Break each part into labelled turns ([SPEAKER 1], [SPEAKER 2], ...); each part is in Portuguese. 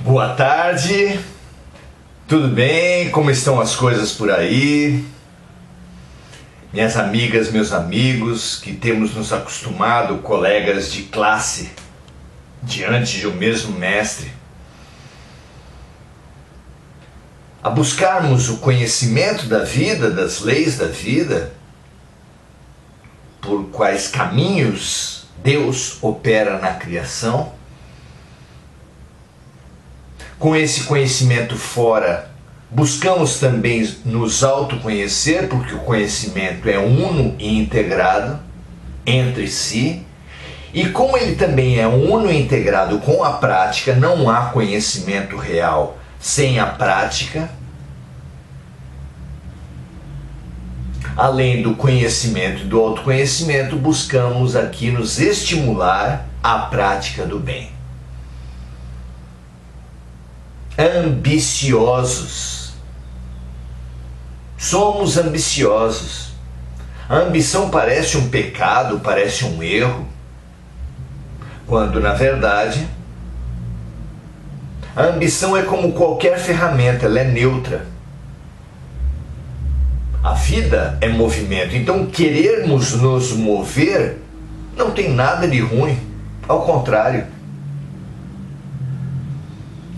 [SPEAKER 1] Boa tarde, tudo bem? Como estão as coisas por aí? Minhas amigas, meus amigos, que temos nos acostumado, colegas de classe, diante de um mesmo mestre, a buscarmos o conhecimento da vida, das leis da vida, por quais caminhos Deus opera na criação. Com esse conhecimento fora, buscamos também nos autoconhecer, porque o conhecimento é uno e integrado entre si. E como ele também é uno e integrado com a prática, não há conhecimento real sem a prática. Além do conhecimento e do autoconhecimento, buscamos aqui nos estimular à prática do bem. Ambiciosos. Somos ambiciosos. A ambição parece um pecado, parece um erro, quando na verdade a ambição é como qualquer ferramenta, ela é neutra. A vida é movimento, então querermos nos mover não tem nada de ruim, ao contrário.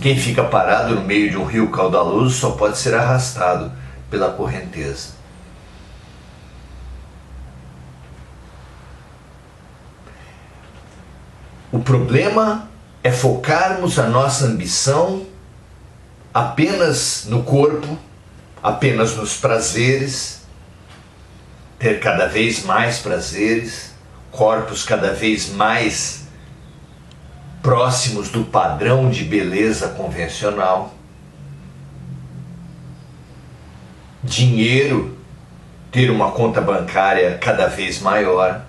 [SPEAKER 1] Quem fica parado no meio de um rio caudaloso só pode ser arrastado pela correnteza. O problema é focarmos a nossa ambição apenas no corpo, apenas nos prazeres, ter cada vez mais prazeres, corpos cada vez mais próximos do padrão de beleza convencional, dinheiro, ter uma conta bancária cada vez maior,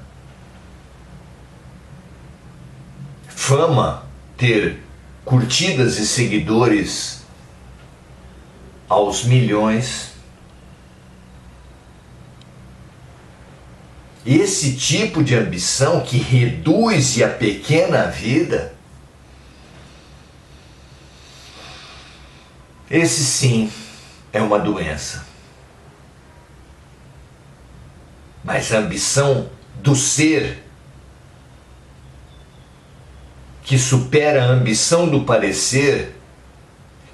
[SPEAKER 1] fama, ter curtidas e seguidores aos milhões. Esse tipo de ambição que reduz e apequena a vida, esse sim é uma doença. Mas a ambição do ser, que supera a ambição do parecer,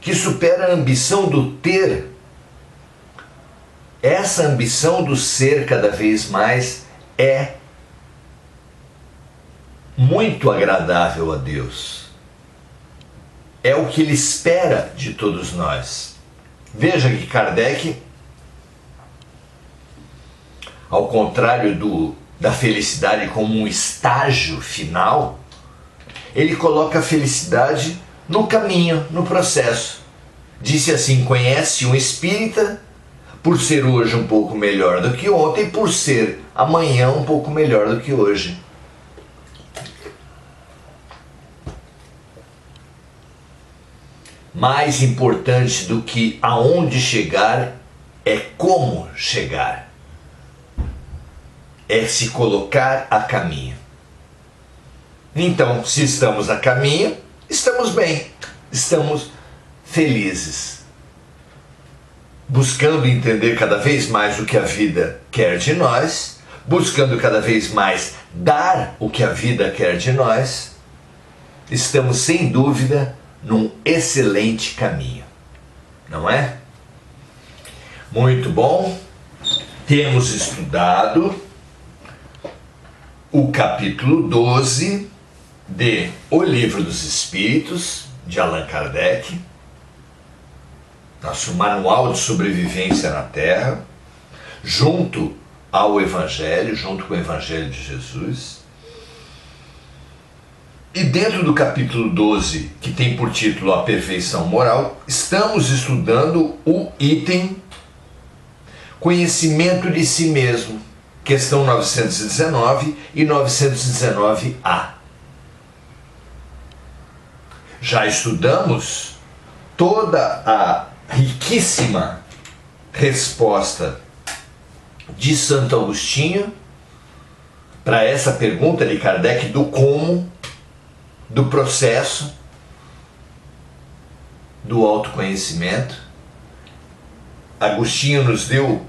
[SPEAKER 1] que supera a ambição do ter, essa ambição do ser cada vez mais é muito agradável a Deus. É o que Ele espera de todos nós. Veja que Kardec, ao contrário da felicidade como um estágio final, ele coloca a felicidade no caminho, no processo. Disse assim: conhece um espírita por ser hoje um pouco melhor do que ontem, por ser amanhã um pouco melhor do que hoje. Mais importante do que aonde chegar é como chegar. É se colocar a caminho. Então, se estamos a caminho, estamos bem, estamos felizes. Buscando entender cada vez mais o que a vida quer de nós, buscando cada vez mais dar o que a vida quer de nós, estamos sem dúvida num excelente caminho, não é? Muito bom. Temos estudado o capítulo 12 de O Livro dos Espíritos, de Allan Kardec, nosso manual de sobrevivência na Terra, junto ao Evangelho, junto com o Evangelho de Jesus. E dentro do capítulo 12, que tem por título A Perfeição Moral, estamos estudando o item Conhecimento de Si Mesmo, questão 919 e 919A. Já estudamos toda a riquíssima resposta de Santo Agostinho para essa pergunta de Kardec do como, do processo, do autoconhecimento. Agostinho nos deu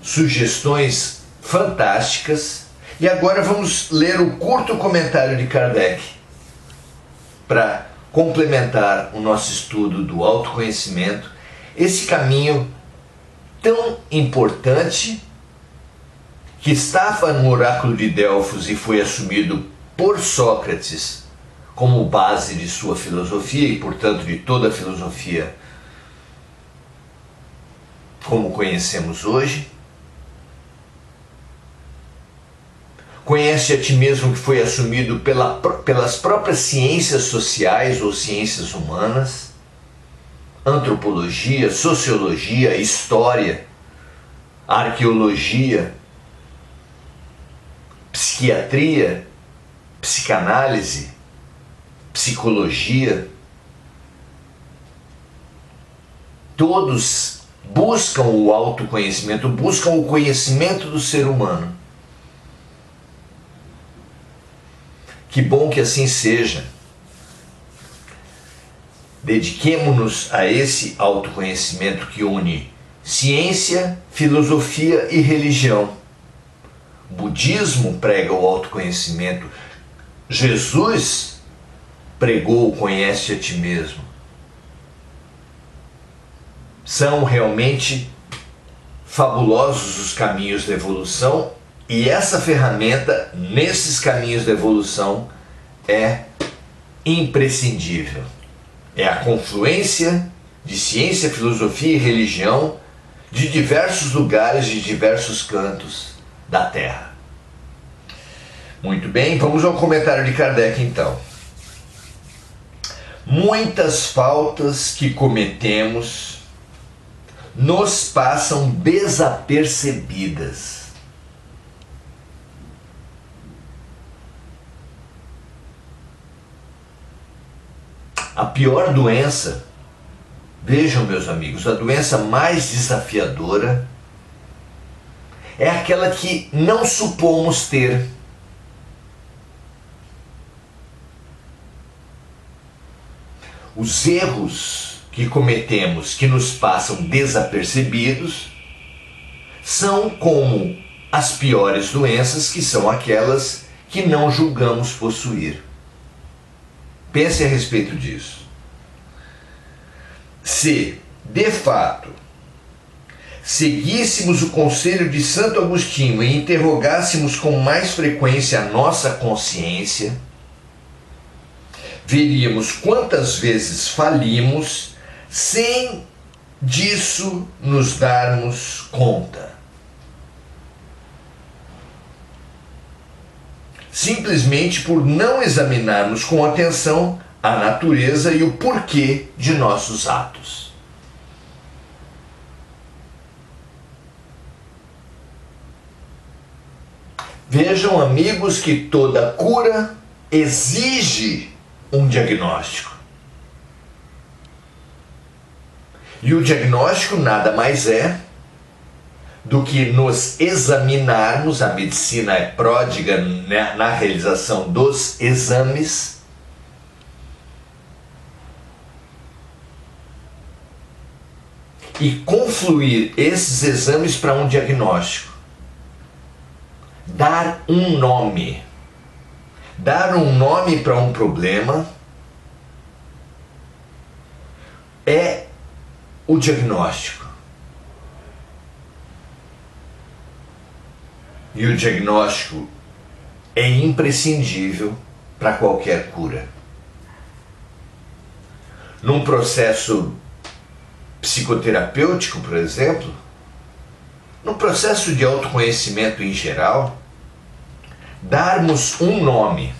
[SPEAKER 1] sugestões fantásticas e agora vamos ler o curto comentário de Kardec para complementar o nosso estudo do autoconhecimento, esse caminho tão importante que estava no oráculo de Delfos e foi assumido por Sócrates como base de sua filosofia e, portanto, de toda a filosofia como conhecemos hoje. Conhece a ti mesmo, que foi assumido pelas próprias ciências sociais ou ciências humanas, antropologia, sociologia, história, arqueologia, psiquiatria, psicanálise, psicologia. Todos buscam o autoconhecimento, buscam o conhecimento do ser humano. Que bom que assim seja. Dediquemo-nos a esse autoconhecimento que une ciência, filosofia e religião. O budismo prega o autoconhecimento. Jesus pregou o conhece a ti mesmo. São realmente fabulosos os caminhos da evolução. E essa ferramenta, nesses caminhos da evolução, é imprescindível. É a confluência de ciência, filosofia e religião de diversos lugares, de diversos cantos da Terra. Muito bem, vamos ao comentário de Kardec então. Muitas faltas que cometemos nos passam desapercebidas. A pior doença, vejam meus amigos, a doença mais desafiadora é aquela que não supomos ter. Os erros que cometemos, que nos passam desapercebidos, são como as piores doenças, que são aquelas que não julgamos possuir. Pense a respeito disso. Se, de fato, seguíssemos o conselho de Santo Agostinho e interrogássemos com mais frequência a nossa consciência, veríamos quantas vezes falimos sem disso nos darmos conta. Simplesmente por não examinarmos com atenção a natureza e o porquê de nossos atos. Vejam, amigos, que toda cura exige um diagnóstico. E o diagnóstico nada mais é do que nos examinarmos. A medicina é pródiga na realização dos exames. E confluir esses exames para um diagnóstico. Dar um nome. Dar um nome para um problema é o diagnóstico. E o diagnóstico é imprescindível para qualquer cura. Num processo psicoterapêutico, por exemplo, no processo de autoconhecimento em geral, darmos um nome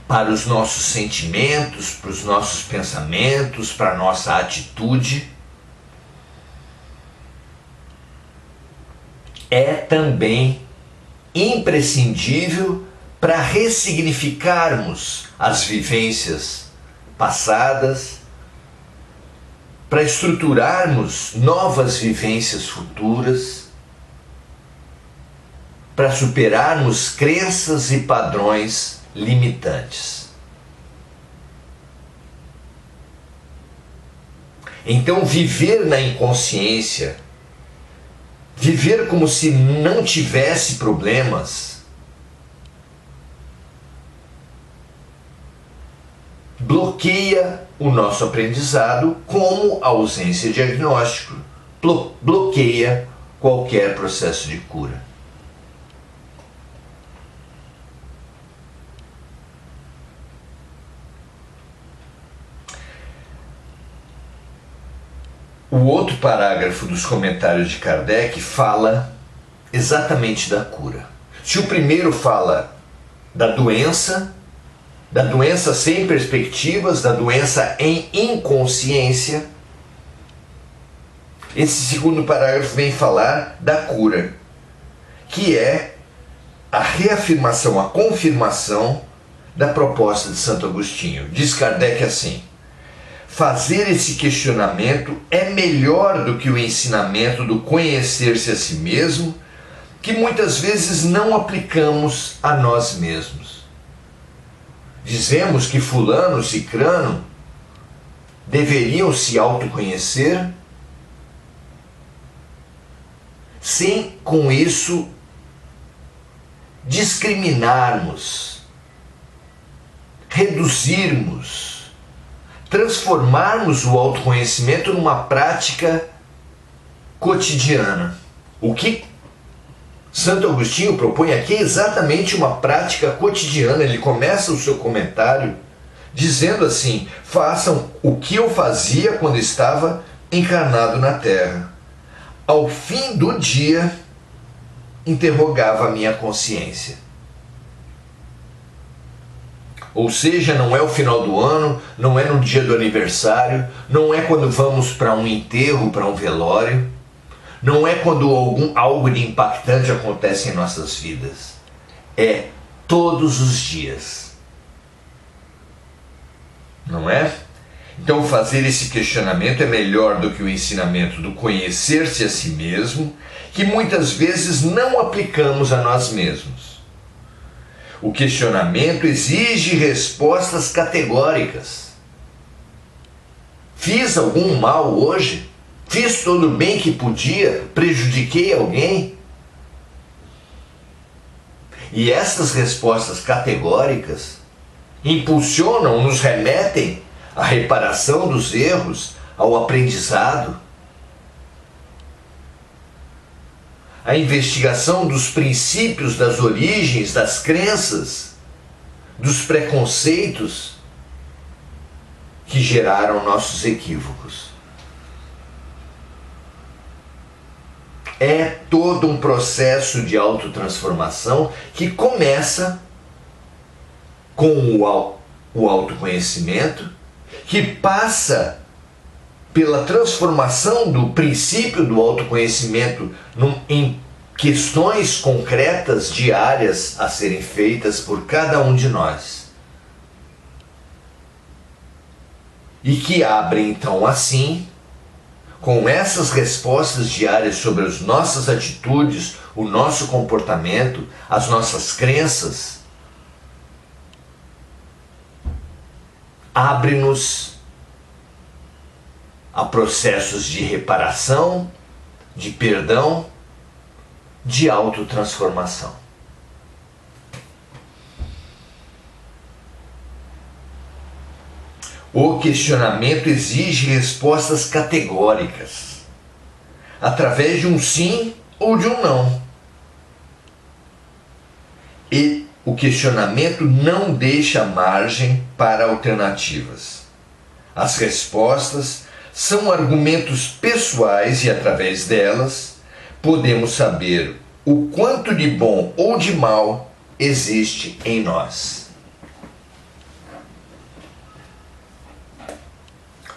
[SPEAKER 1] para os nossos sentimentos, para os nossos pensamentos, para a nossa atitude, é também imprescindível para ressignificarmos as vivências passadas, para estruturarmos novas vivências futuras, para superarmos crenças e padrões limitantes. Então, viver na inconsciência, viver como se não tivesse problemas, bloqueia o nosso aprendizado, como a ausência de diagnóstico bloqueia qualquer processo de cura. O outro parágrafo dos comentários de Kardec fala exatamente da cura. Se o primeiro fala da doença sem perspectivas, da doença em inconsciência, esse segundo parágrafo vem falar da cura, que é a reafirmação, a confirmação da proposta de Santo Agostinho. Diz Kardec assim: fazer esse questionamento é melhor do que o ensinamento do conhecer-se a si mesmo, que muitas vezes não aplicamos a nós mesmos. Dizemos que fulano, cicrano deveriam se autoconhecer, sem com isso discriminarmos, reduzirmos, transformarmos o autoconhecimento numa prática cotidiana. O que Santo Agostinho propõe aqui é exatamente uma prática cotidiana. Ele começa o seu comentário dizendo assim: façam o que eu fazia quando estava encarnado na Terra. Ao fim do dia, interrogava a minha consciência. Ou seja, não é o final do ano, não é no dia do aniversário, não é quando vamos para um enterro, para um velório, não é quando algo de impactante acontece em nossas vidas. É todos os dias. Não é? Então, fazer esse questionamento é melhor do que o ensinamento do conhecer-se a si mesmo, que muitas vezes não aplicamos a nós mesmos. O questionamento exige respostas categóricas. Fiz algum mal hoje? Fiz todo o bem que podia? Prejudiquei alguém? E essas respostas categóricas impulsionam, nos remetem à reparação dos erros, ao aprendizado, à investigação dos princípios, das origens, das crenças, dos preconceitos que geraram nossos equívocos. É todo um processo de autotransformação que começa com o autoconhecimento, que passa pela transformação do princípio do autoconhecimento em questões concretas, diárias, a serem feitas por cada um de nós. E que abre então assim, com essas respostas diárias sobre as nossas atitudes, o nosso comportamento, as nossas crenças, abre-nos a processos de reparação, de perdão, de autotransformação. O questionamento exige respostas categóricas, através de um sim ou de um não. E o questionamento não deixa margem para alternativas. As respostas são argumentos pessoais e, através delas, podemos saber o quanto de bom ou de mal existe em nós.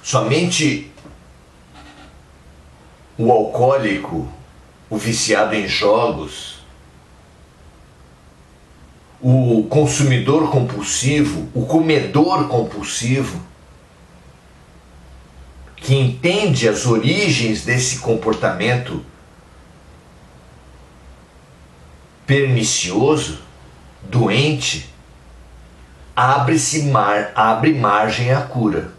[SPEAKER 1] Somente o alcoólico, o viciado em jogos, o consumidor compulsivo, o comedor compulsivo, que entende as origens desse comportamento pernicioso, doente, abre margem à cura.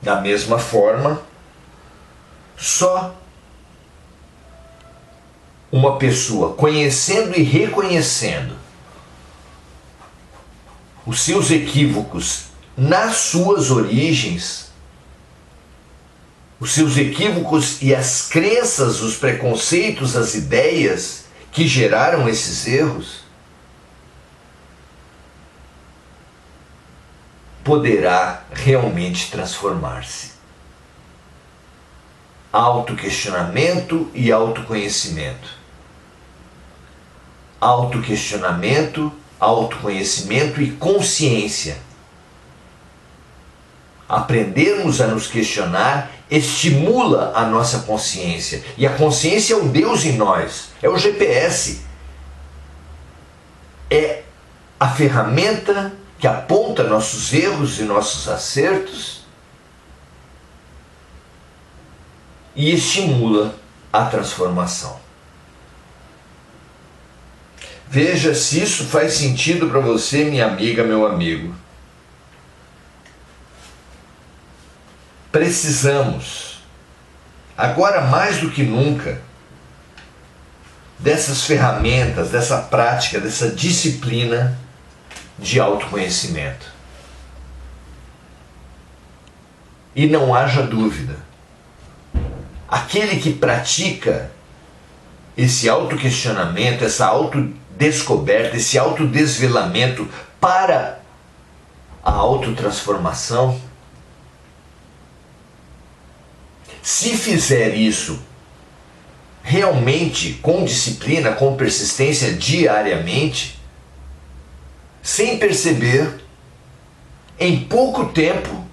[SPEAKER 1] Da mesma forma, só uma pessoa conhecendo e reconhecendo os seus equívocos nas suas origens, os seus equívocos e as crenças, os preconceitos, as ideias que geraram esses erros, poderá realmente transformar-se. Autoquestionamento e autoconhecimento. Autoquestionamento, autoconhecimento e consciência. Aprendermos a nos questionar estimula a nossa consciência. E a consciência é o Deus em nós, é o GPS. É a ferramenta que aponta nossos erros e nossos acertos e estimula a transformação. Veja se isso faz sentido para você, minha amiga, meu amigo. Precisamos, agora mais do que nunca, dessas ferramentas, dessa prática, dessa disciplina de autoconhecimento. E não haja dúvida, aquele que pratica esse autoquestionamento, essa autodescoberta, esse autodesvelamento para a autotransformação, se fizer isso realmente com disciplina, com persistência diariamente, sem perceber, em pouco tempo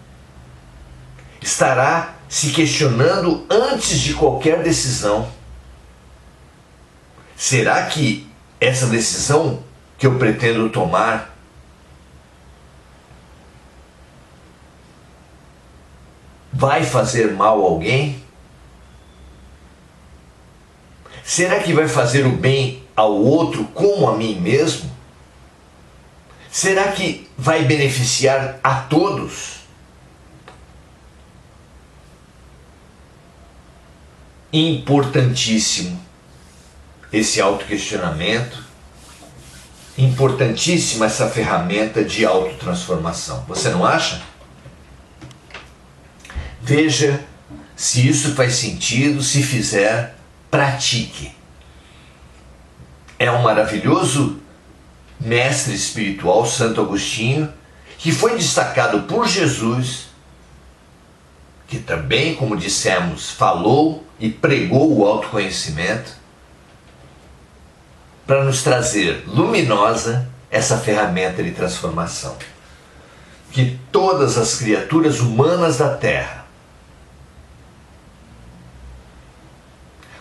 [SPEAKER 1] estará se questionando antes de qualquer decisão. Será que essa decisão que eu pretendo tomar vai fazer mal a alguém? Será que vai fazer o bem ao outro como a mim mesmo? Será que vai beneficiar a todos? Importantíssimo esse autoquestionamento, importantíssima essa ferramenta de autotransformação. Você não acha? Veja se isso faz sentido, se fizer, pratique. É um maravilhoso mestre espiritual, Santo Agostinho, que foi destacado por Jesus, que também, como dissemos, falou e pregou o autoconhecimento, para nos trazer luminosa essa ferramenta de transformação. Que todas as criaturas humanas da Terra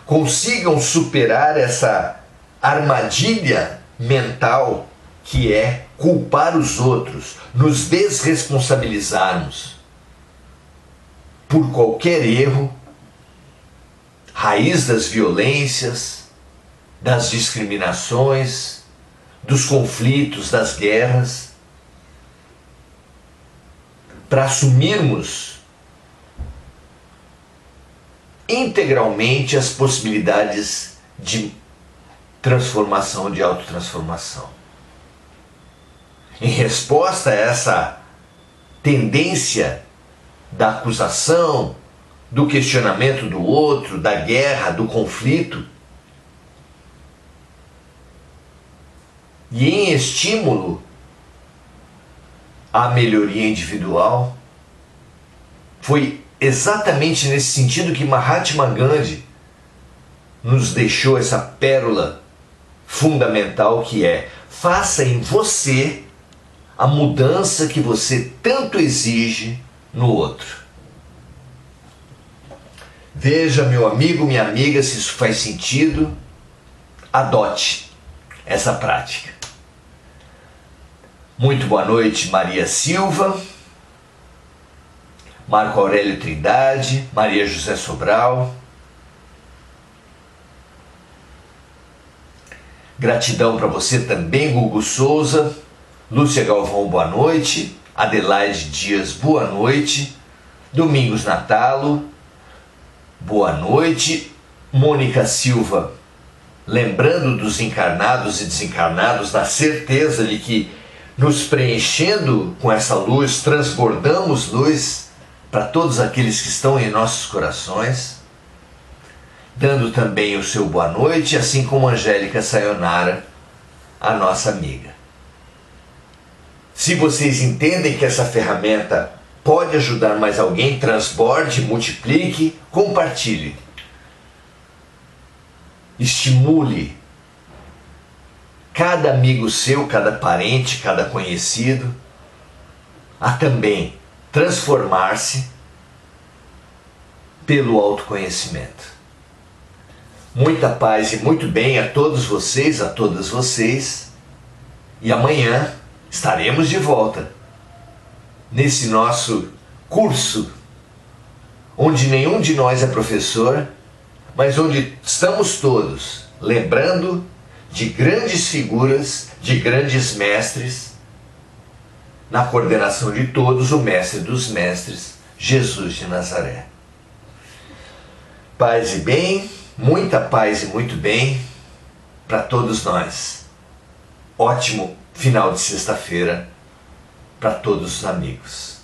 [SPEAKER 1] consigam superar essa armadilha mental que é culpar os outros, nos desresponsabilizarmos por qualquer erro, raiz das violências, das discriminações, dos conflitos, das guerras, para assumirmos integralmente as possibilidades de transformação, de autotransformação. Em resposta a essa tendência da acusação, do questionamento do outro, da guerra, do conflito, e em estímulo à melhoria individual, foi exatamente nesse sentido que Mahatma Gandhi nos deixou essa pérola fundamental que é: faça em você a mudança que você tanto exige no outro. Veja, meu amigo, minha amiga, se isso faz sentido, adote essa prática. Muito boa noite, Maria Silva, Marco Aurélio Trindade, Maria José Sobral. Gratidão para você também, Gugu Souza, Lúcia Galvão, boa noite, Adelaide Dias, boa noite, Domingos Natalo, boa noite. Mônica Silva, lembrando dos encarnados e desencarnados, na certeza de que nos preenchendo com essa luz, transbordamos luz para todos aqueles que estão em nossos corações, dando também o seu boa noite, assim como Angélica Sayonara, a nossa amiga. Se vocês entendem que essa ferramenta pode ajudar mais alguém, transborde, multiplique, compartilhe. Estimule cada amigo seu, cada parente, cada conhecido a também transformar-se pelo autoconhecimento. Muita paz e muito bem a todos vocês, a todas vocês. E amanhã estaremos de volta nesse nosso curso, onde nenhum de nós é professor, mas onde estamos todos lembrando de grandes figuras, de grandes mestres, na coordenação de todos, o mestre dos mestres, Jesus de Nazaré. Paz e bem, muita paz e muito bem para todos nós. Ótimo final de sexta-feira para todos os amigos.